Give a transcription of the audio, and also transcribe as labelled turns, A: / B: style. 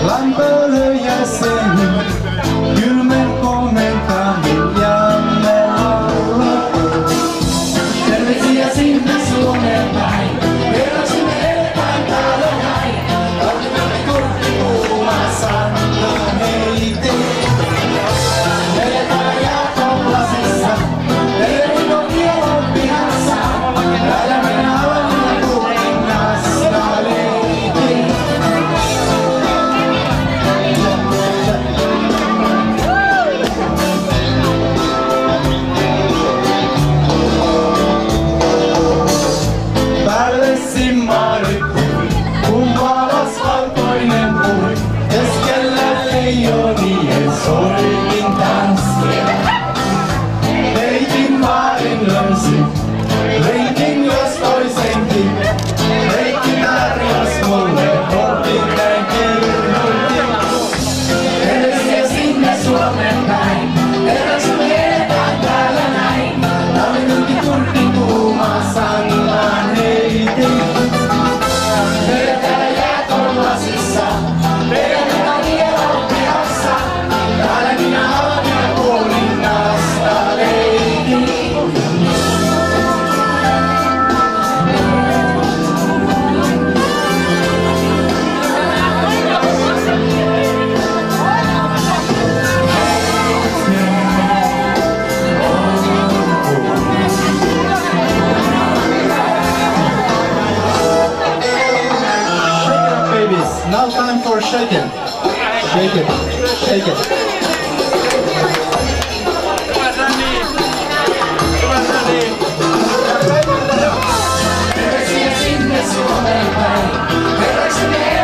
A: Lämpölöjäsen, kylmen komentamin jälleen laulaa. Terveisiä sinne Suomeen päin, kerroksi me eletään täällä näin. Kauniimmat kurkki kuumaa sanoo heitä. Eletään jääkollasissa, teidän on kielon pihassa. Täällä minä olen kuningasta leikin. Päälle simmarit pui, kumpaalas valkoinen pui. Keskellä leijonien soitin tanssia. Leikin vaarin löysin, leikin jos toisenkin. Leikki tarjos mulle, otin näin kirjoitin. Terveisiä sinne Suomeen päin, eräs me eletään täällä näin. Talvinunki kurkki kuumaa sangaan heitin. Meillä täällä jääkollasissa, meillä on kielon pihassa. Täällä minä olen ja kuningasta leikin. Now time for shaking. Shake it. Shake it. Terveisiä sinne Suomeen päin. Kerroksi me